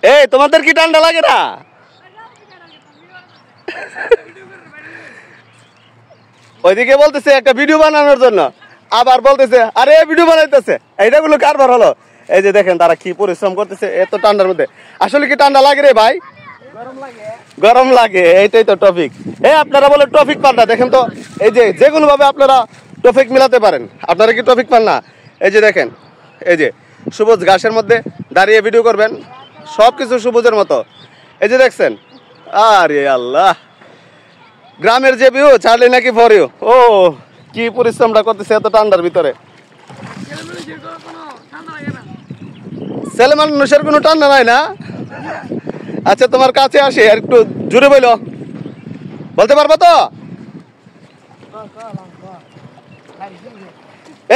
এই তোমাদের কি ঠান্ডা লাগে না? ওইদিকে বলতেছে একটা ভিডিও বানানোর জন্য, আবার বলতেছে আরে ভিডিও বানাইতেছে। এইটাগুলো কারবার হলো। এই যে দেখেন তারা কি পরিশ্রম করতেছে এত ঠান্ডার মধ্যে। আসলে কি ঠান্ডা লাগে রে ভাই? গরম লাগে, এইটাই তো টপিক। আপনারা বলে টপিক পান না, দেখেন তো এই যে যেগুলো ভাবে আপনারা টপিক মিলাতে পারেন, আপনারা কি টপিক পান না? এই যে দেখেন, এই যে সবুজ ঘাসের মধ্যে দাঁড়িয়ে ভিডিও করবেন, সবকিছু সবুজের মতো। এই যে দেখছেন, আরে আল্লাহ, গ্রামের যে ভিউ ছাড়লে নাকি ফর ইউ। ও কি পরিশ্রমটা করতেছে এত ঠান্ডার ভিতরে। ছেলে মানুষের কোনো ঠান্ডা নাই না? আচ্ছা তোমার কাছে আসে আর একটু জোরে বলো, বলতে পারবো তো?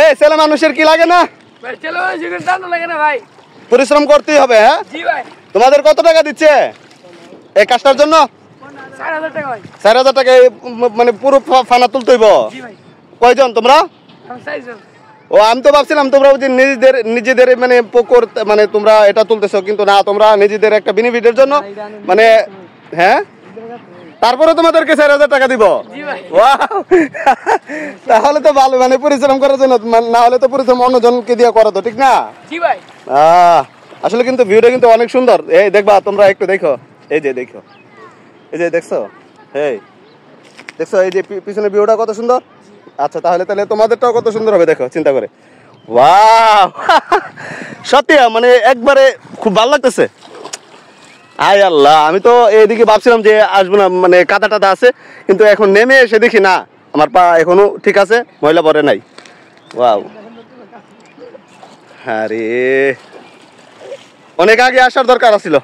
এই ছেলে মানুষের কি লাগে না? পরিশ্রম করতেই হবে। হ্যাঁ, তোমাদের কত টাকা দিচ্ছে এই কাজটার জন্য? 4,000 টাকা। মানে পুরো ফানা তুলতে হইব? কয়জন তোমরা? ও আমি তো ভাবছিলাম তোমরা নিজেদের মানে পুকুর মানে তোমরা এটা তুলতেছো, কিন্তু না, তোমরা নিজেদের একটা বেনিফিটের জন্য মানে। হ্যাঁ, তারপরে তোমাদেরকে 4,000 টাকা দিব? তাহলে তো ভালো, মানে পরিশ্রম করার জন্য। না হলে তো পরিশ্রম অন্যজনকে দিয়ে করাতো, ঠিক না? আসলে কিন্তু ভিউটা কিন্তু অনেক সুন্দর। এই দেখবা তোমরা একটু দেখো, এই যে দেখো, এই যে দেখছো, এই দেখছো এই যে পিছনে ভিউটা কত সুন্দর। আচ্ছা তাহলে তোমাদেরটাও কত সুন্দর হবে দেখো চিন্তা করে। ওয়াও, সত্যি মানে একবারে খুব ভালো লাগতেছে। আয় আল্লাহ, আমি তো এইদিকে ভাবছিলাম যে আসবো না, মানে কাদা টাদা আছে, কিন্তু এখন নেমে এসে দেখি না, আমার পা এখনো ঠিক আছে, ময়লা পড়ে নাই। ওয়াও, আরে অনেক আগে আসার দরকার ছিল।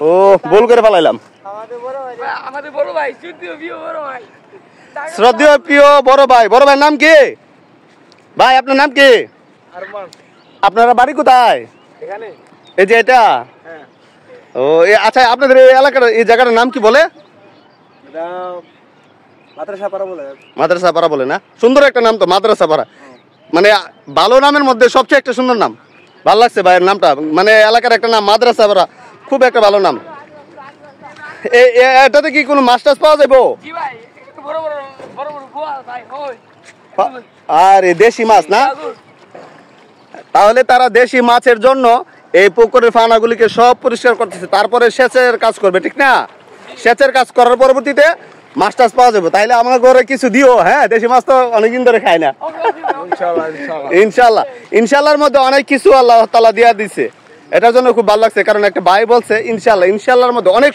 ও ভুল করে ফেলাইলাম। শ্রদ্ধেয় প্রিয় বড় ভাই, বড় ভাইয়ের নাম কি? ভাই আপনার নাম কি? আপনারা বাড়ি কোথায়? এই যে এটা? ও আচ্ছা, আপনাদের এই এলাকার এই জায়গাটার নাম কি বলে? মাদ্রাসা পাড়া বলে না? সুন্দর একটা নাম তো, মাদ্রাসা পাড়া। মানে ভালো নামের মধ্যে সবচেয়ে একটা সুন্দর নাম। ভালো লাগছে ভাইয়ের নামটা, মানে এলাকার একটা নাম মাদ্রাসা পাড়া, খুব একটা ভালো নাম। এটাতে কি কোনো মাছ টাছ পাওয়া যাবো? আরে দেশি মাছ না? তাহলে তারা দেশি মাছের জন্য এই পুকুরের ফানাগুলিকে সব পরিষ্কার করতেছে, তারপরে সেচের কাজ করবে, ঠিক না? সেচের কাজ করার পরবর্তীতে মাছ টাছ পাওয়া যাবে। তাইলে আমার ঘরে কিছু দিও। হ্যাঁ, দেশি মাছ তো অনেকদিন ধরে খাই না। ইনশাল্লাহ, ইনশাল্লাহর মধ্যে অনেক কিছু আল্লাহ তাআলা দিয়া দিচ্ছে। এটার জন্য খুব ভালো লাগছে, কারণ একটা ভাই বলছে ইনশাল্লাহ, ইনশাল্লাহর মধ্যে অনেক